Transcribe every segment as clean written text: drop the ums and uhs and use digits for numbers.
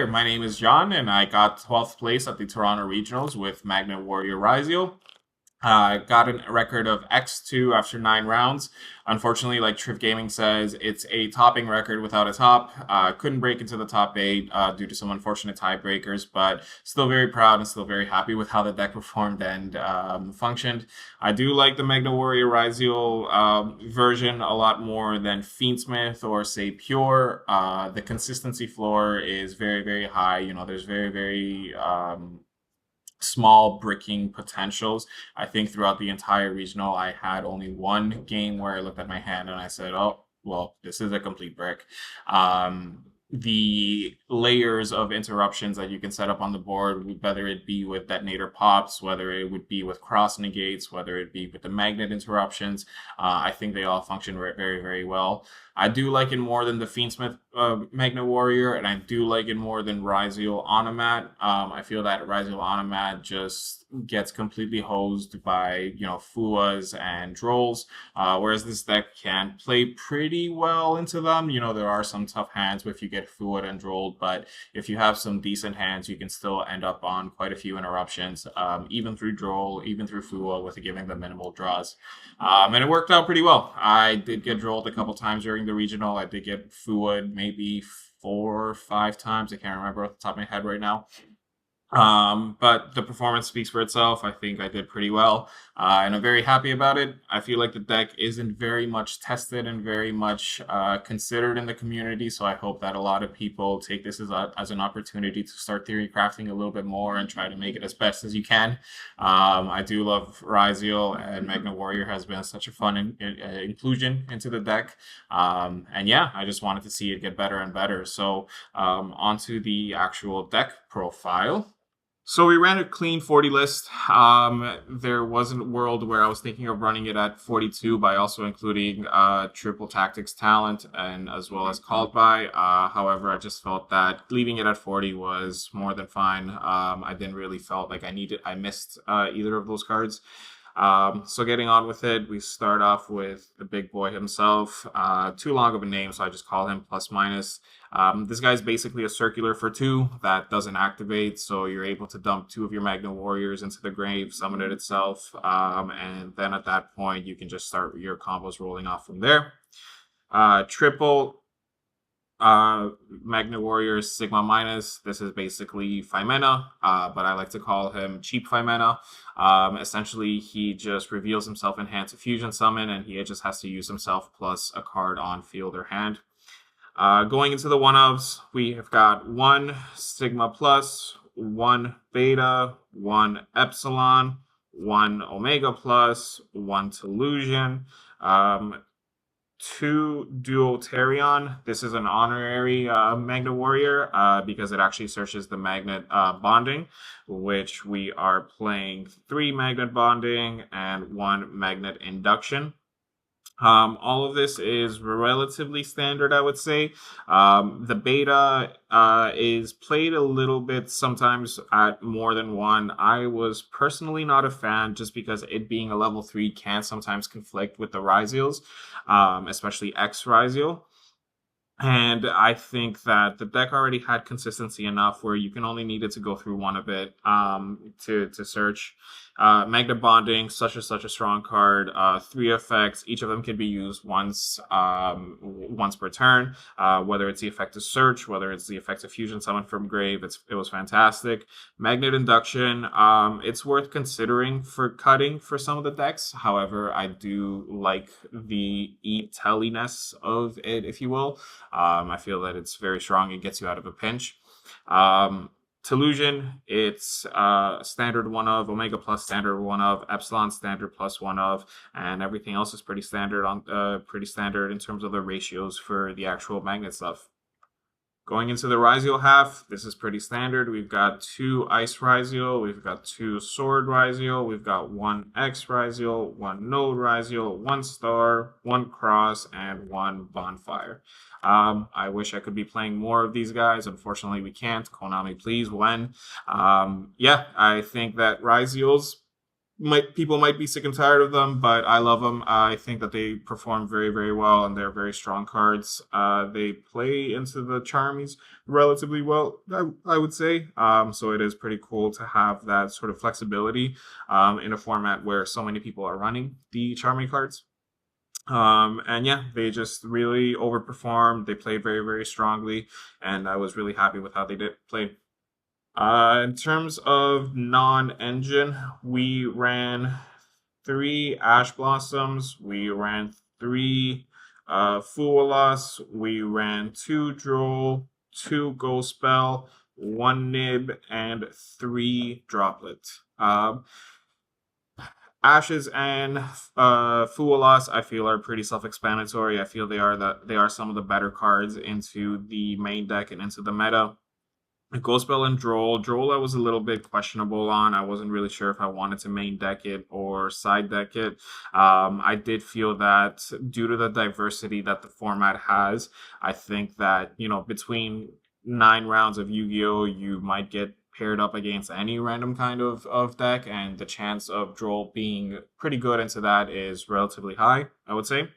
My name is John, and I got 12th place at the Toronto Regionals with Magnet Warrior Ryzeal. Got a record of X2 after 9 rounds. Unfortunately, like Triv Gaming says, it's a topping record without a top. Couldn't break into the top 8 due to some unfortunate tiebreakers, but still very proud and still very happy with how the deck performed and functioned. I do like the Magna Warrior Ryzeal version a lot more than Fiendsmith or say Pure. The consistency floor is very, very high. There's very, very small bricking potentials. I think throughout the entire regional, I had only one game where I looked at my hand and I said, oh, well, this is a complete brick. The layers of interruptions that you can set up on the board, whether it be with detonator pops, whether it would be with cross negates, whether it be with the magnet interruptions, I think they all function very, very well. I do like it more than the Fiendsmith Magnet Warrior, and I do like it more than Ryzeal on a mat. I feel that Ryzeal on a mat just gets completely hosed by, Fuas and Drolls, whereas this deck can play pretty well into them. There are some tough hands if you get Fuad and Drolled, but if you have some decent hands, you can still end up on quite a few interruptions, even through Droll, even through Fua, with giving them minimal draws. And it worked out pretty well. I did get Drolled a couple times during the regional. I did get Fuad maybe 4 or 5 times. I can't remember off the top of my head right now. But the performance speaks for itself. I think I did pretty well, and I'm very happy about it. I feel like the deck isn't very much tested and very much considered in the community, so I hope that a lot of people take this as an opportunity to start theory crafting a little bit more and try to make it as best as you can. I do love Ryzeal, and Magnet Warrior has been such a fun inclusion into the deck. And yeah, I just wanted to see it get better and better. So onto the actual deck profile. So we ran a clean 40 list. There wasn't a world where I was thinking of running it at 42 by also including triple tactics talent and as well as called by. However, I just felt that leaving it at 40 was more than fine. I didn't really felt like I missed either of those cards. So getting on with it, we start off with the big boy himself. Too long of a name, so I just call him plus minus. This guy's basically a circular for 2 that doesn't activate, so you're able to dump 2 of your Magnet Warriors into the grave, summon it itself, and then at that point you can just start your combos rolling off from there. Triple Magnet Warrior Sigma minus. This is basically Fimena, but I like to call him cheap Fimena. Essentially, he just reveals himself in hand to fusion summon, and he just has to use himself plus a card on field or hand. Going into the one-ofs, we have got 1 Sigma plus, 1 Beta, 1 Epsilon, 1 Omega plus, 1 Tellusion, 2 Duotarion. This is an honorary Magnet Warrior because it actually searches the Magnet Bonding, which we are playing 3 Magnet Bonding and 1 Magnet Induction. All of this is relatively standard, I would say. The beta is played a little bit sometimes at more than 1. I was personally not a fan just because it being a level 3 can sometimes conflict with the Ryzeals, especially X Ryzeal. And I think that the deck already had consistency enough where you can only need it to go through one of it to search. Magnet Bonding, such a strong card. 3 effects. Each of them can be used once per turn. Whether it's the effect of search, whether it's the effect of fusion summon from grave, it was fantastic. Magnet Induction. It's worth considering for cutting for some of the decks. However, I do like the e-telliness of it, if you will. I feel that it's very strong. It gets you out of a pinch. Tellusion, it's standard 1 of, Omega plus standard 1 of, Epsilon standard plus 1 of, and everything else is pretty standard in terms of the ratios for the actual magnet stuff. Going into the Ryzeal half, this is pretty standard. We've got 2 Ice Ryzeal, we've got 2 Sword Ryzeal, we've got 1 X Ryzeal, 1 Node Ryzeal, 1 Star, 1 Cross, and 1 Bonfire. I wish I could be playing more of these guys. Unfortunately, we can't. Konami, please, when? Yeah, I think that Ryzeal's People might be sick and tired of them, but I love them. I think that they perform very, very well, and they're very strong cards. They play into the Charmies relatively well, I would say. So it is pretty cool to have that sort of flexibility in a format where so many people are running the Charmy cards. And yeah, they just really overperformed. They played very, very strongly, and I was really happy with how they did play. In terms of non-engine, we ran three Ash Blossoms, we ran three Fualas, we ran two Droll, two Ghost Spell, one Nib, and three Droplet. Ashes and Fualas, I feel, are pretty self-explanatory. I feel they are some of the better cards into the main deck and into the meta. Spell and Droll. Droll I was a little bit questionable on. I wasn't really sure if I wanted to main deck it or side deck it. I did feel that due to the diversity that the format has, I think that, between 9 rounds of Yu-Gi-Oh, you might get paired up against any random kind of deck, and the chance of Droll being pretty good into that is relatively high, I would say.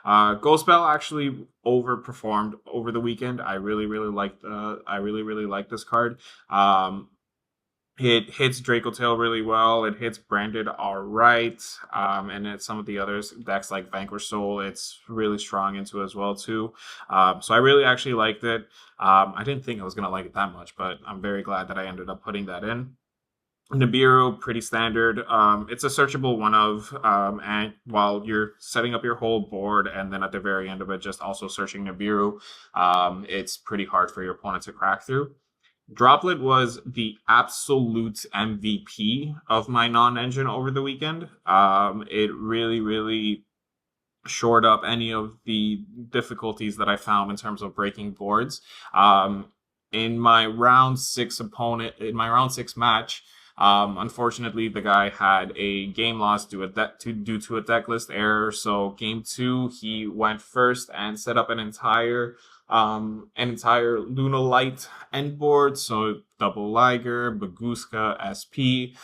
Ghost Spell actually overperformed over the weekend. I really, really liked. I really, really like this card. It hits Draco Tail really well. It hits Branded all right. And it's some of the other decks like Vanquish Soul, it's really strong into as well too. So I really actually liked it. I didn't think I was gonna like it that much, but I'm very glad that I ended up putting that in. Nibiru, pretty standard. It's a searchable one of, and while you're setting up your whole board, and then at the very end of it, just also searching Nibiru, it's pretty hard for your opponent to crack through. Droplet was the absolute MVP of my non-engine over the weekend. It really, really shored up any of the difficulties that I found in terms of breaking boards. In my round 6 match, unfortunately, the guy had a game loss due to a deck list error. So game 2, he went first and set up an entire Lunalight end board. So double Liger, Baguska, SP.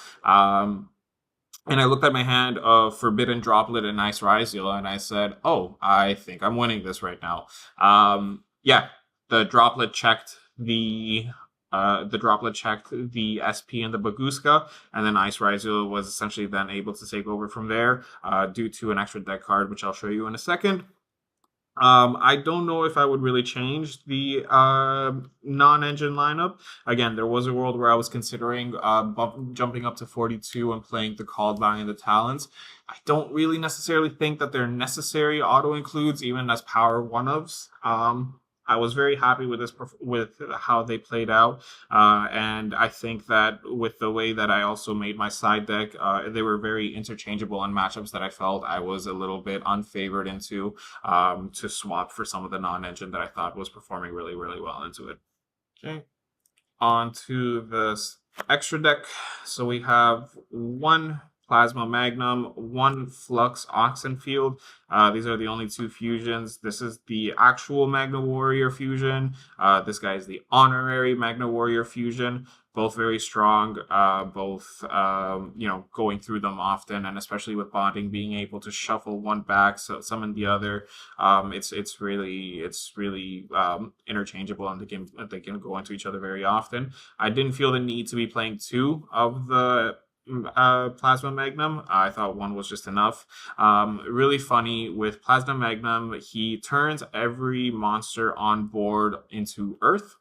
And I looked at my hand of Forbidden Droplet and Ice Ryzeal, and I said, "Oh, I think I'm winning this right now." Yeah, the Droplet checked the SP and the Baguska, and then Ice Ryzeal was essentially then able to take over from there due to an extra deck card, which I'll show you in a second. I don't know if I would really change the non-engine lineup. Again, there was a world where I was considering jumping up to 42 and playing the Called By and the Talents. I don't really necessarily think that they're necessary auto includes, even as power one-ofs. I was very happy with how they played out, and I think that with the way that I also made my side deck, they were very interchangeable in matchups that I felt I was a little bit unfavored into, to swap for some of the non-engine that I thought was performing really, really well into it. Okay, on to this extra deck. So we have one Plasma Magnum, one Flux Oxenfield. These are the only two fusions. This is the actual Magnet Warrior fusion. This guy is the honorary Magnet Warrior fusion. Both very strong. Both going through them often, and especially with bonding, being able to shuffle one back, so summon the other. It's really interchangeable, and they can go into each other very often. I didn't feel the need to be playing two of the Plasma Magnum. I thought one was just enough. Really funny with Plasma Magnum, he turns every monster on board into Earth.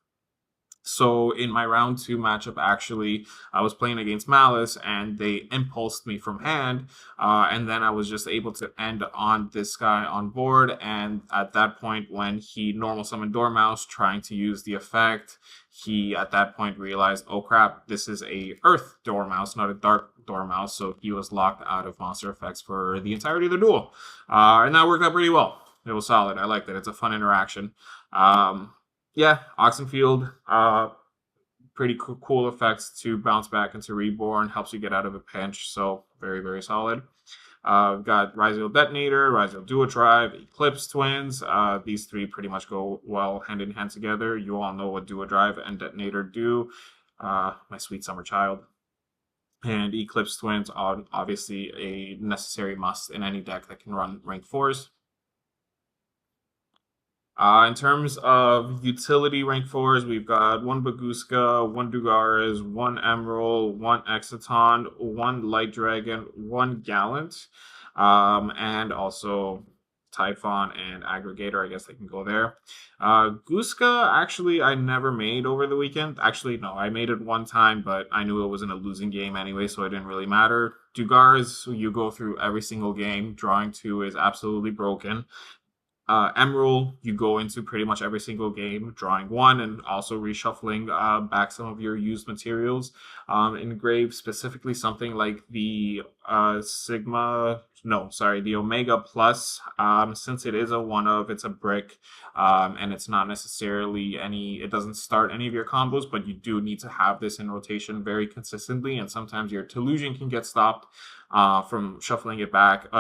So in my round 2 matchup, actually, I was playing against Malice, and they impulsed me from hand, and then I was just able to end on this guy on board. And at that point, when he normal summoned Dormouse, trying to use the effect, he at that point realized, oh crap, this is a Earth Dormouse, not a Dark Dormouse. So he was locked out of monster effects for the entirety of the duel, and that worked out pretty well. It was solid. I liked it. It's a fun interaction. Yeah, Oxenfield, pretty cool effects to bounce back into Reborn, helps you get out of a pinch, so very, very solid. We've got Ryzeal Detonator, Ryzeal Duo Drive, Eclipse Twins. These three pretty much go well hand in hand together. You all know what Duo Drive and Detonator do. My sweet summer child. And Eclipse Twins are obviously a necessary must in any deck that can run rank 4s. In terms of utility rank 4s, we've got one Baguska, one Dugares, one Emerald, one Exciton, one Light Dragon, one Gallant, and also Typhon and Aggregator. I guess they can go there. Guska, actually, I never made over the weekend. Actually, no, I made it one time, but I knew it was in a losing game anyway, so it didn't really matter. Dugars, you go through every single game. Drawing 2 is absolutely broken. Emerald, you go into pretty much every single game, drawing 1 and also reshuffling back some of your used materials. Engraved, specifically something like the the Omega Plus, since it is a one of, it's a brick, and it's not necessarily it doesn't start any of your combos, but you do need to have this in rotation very consistently, and sometimes your Telusion can get stopped from shuffling it back,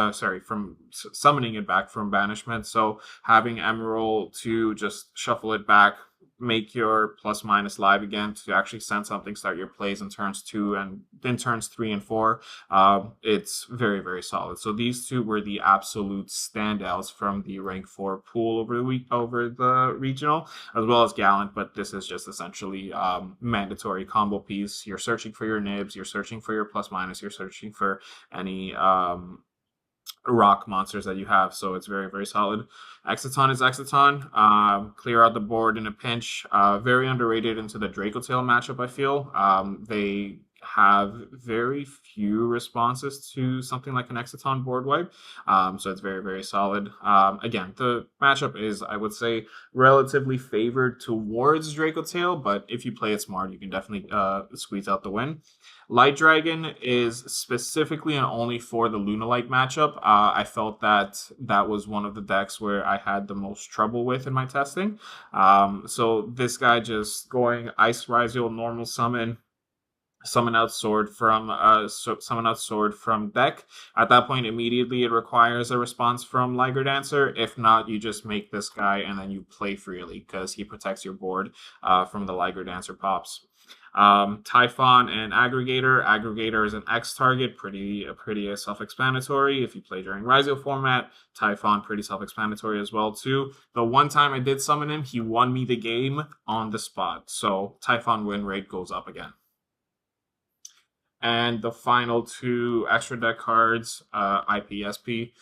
from summoning it back from banishment. So having Emerald to just shuffle it back, make your plus minus live again to actually send something, start your plays in turns 2 and then turns 3 and 4. It's very, very solid. So these two were the absolute standouts from the rank 4 pool over the regional, as well as Gallant. But this is just essentially mandatory combo piece. You're searching for your nibs, you're searching for your plus minus, you're searching for any rock monsters that you have, so it's very, very solid. Exciton is Exciton. Clear out the board in a pinch. Very underrated into the Draco Tail matchup, I feel. They have very few responses to something like an Exciton board wipe, so it's very, very solid. Again, the matchup is, I would say, relatively favored towards Draco Tail, but if you play it smart, you can definitely squeeze out the win. Light Dragon is specifically and only for the Lunalight matchup. I felt that was one of the decks where I had the most trouble with in my testing. So this guy just going Ice Ryzeal normal summon out sword from deck. At that point, immediately it requires a response from Liger Dancer. If not, you just make this guy and then you play freely because he protects your board from the Liger Dancer pops. Typhon and Aggregator. Aggregator is an X target, pretty self-explanatory. If you play during Ryzeal format, Typhon pretty self-explanatory as well too. The one time I did summon him, he won me the game on the spot. So Typhon win rate goes up again. And the final two extra deck cards, IPSP.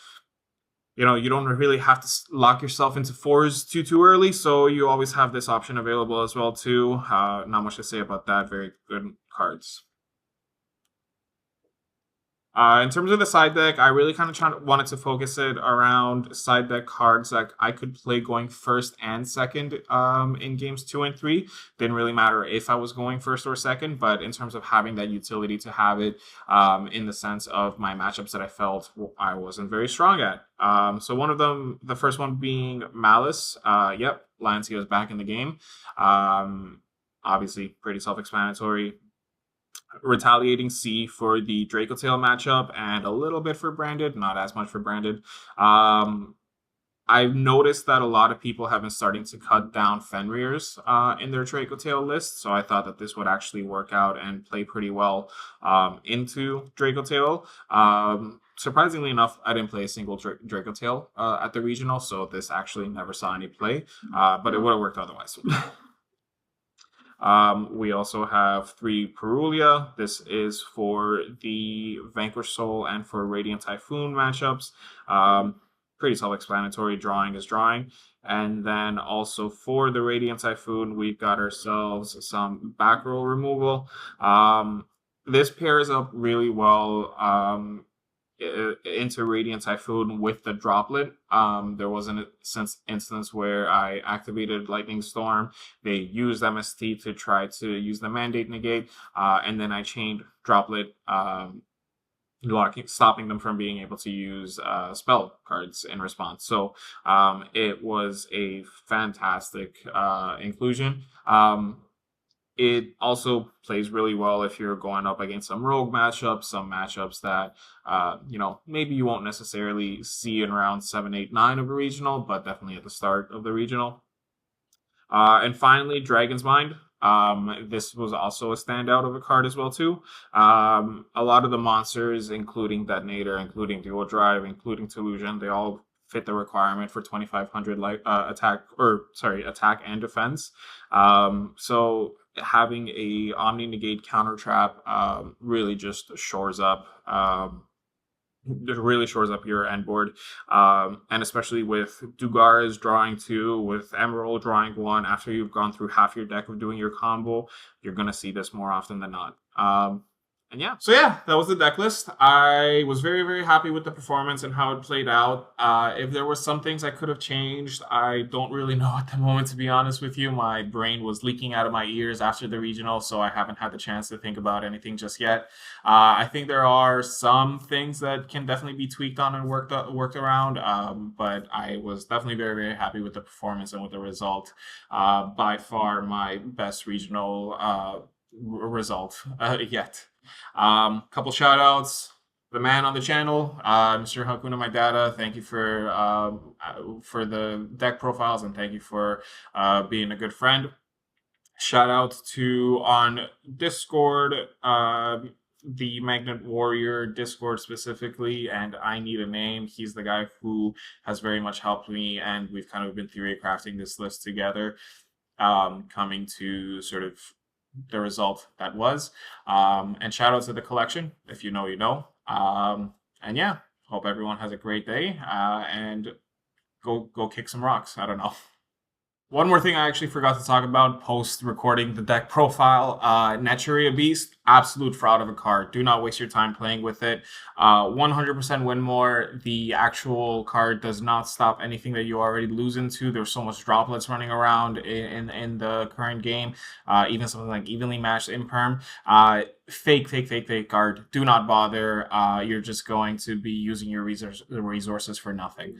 You don't really have to lock yourself into 4s too early, so you always have this option available as well too. Not much to say about that. Very good cards. In terms of the side deck, I really kind of wanted to focus it around side deck cards that I could play going first and second in games 2 and 3. Didn't really matter if I was going first or second, but in terms of having that utility to have it in the sense of my matchups that I felt I wasn't very strong at. So one of them, the first one being Malice. Yep, Lancia is back in the game. Obviously, pretty self-explanatory. Retaliating C for the Draco Tail matchup, and a little bit for Branded, not as much for Branded. I've noticed that a lot of people have been starting to cut down Fenrir's in their Draco Tail list, so I thought that this would actually work out and play pretty well into Draco Tail. Surprisingly enough, I didn't play a single Draco Tail at the regional, so this actually never saw any play, but it would have worked otherwise. We also have 3 Perulia. This is for the Vanquish Soul and for Radiant Typhoon matchups. Pretty self-explanatory. Drawing is drawing. And then also for the Radiant Typhoon, we've got ourselves some back row removal. This pairs up really well into Radiant Typhoon with the droplet. There was an instance where I activated Lightning Storm. They used MST to try to use the Mandate Negate, and then I chained droplet, stopping them from being able to use spell cards in response. So it was a fantastic inclusion. It also plays really well if you're going up against some rogue matchups, some matchups that, maybe you won't necessarily see in round 7, 8, 9 of a regional, but definitely at the start of the regional. And finally, Dragon's Mind. This was also a standout of a card as well too. A lot of the monsters, including Detonator, including Dual Drive, including Delusion, they all fit the requirement for 2500 attack and defense. So having a Omni Negate counter trap really just shores up. It really shores up your end board, and especially with Dugaris drawing 2, with Emerald drawing 1, after you've gone through half your deck of doing your combo, you're gonna see this more often than not. And yeah, so yeah, that was the deck list. I was very, very happy with the performance and how it played out. If there were some things I could have changed, I don't really know at the moment, to be honest with you. My brain was leaking out of my ears after the regional, so I haven't had the chance to think about anything just yet. I think there are some things that can definitely be tweaked on and worked around, but I was definitely very, very happy with the performance and with the result. By far my best regional result yet. Couple shout outs. The man on the channel, Mr. Hakuna Maidata, thank you for the deck profiles, and thank you for being a good friend. Shout out to on Discord, the Magnet Warrior Discord specifically, and I Need a Name. He's the guy who has very much helped me, and we've kind of been theory crafting this list together, coming to sort of the result that was. And shout out to the collection. If you know, you know. And yeah, hope everyone has a great day, and go kick some rocks. I don't know. One more thing I actually forgot to talk about post recording the deck profile. Naturia Beast, absolute fraud of a card. Do not waste your time playing with it. 100% win more. The actual card does not stop anything that you already lose into. There's so much droplets running around in the current game. Even something like Evenly Matched Imperm. Fake card. Do not bother. You're just going to be using your resources for nothing.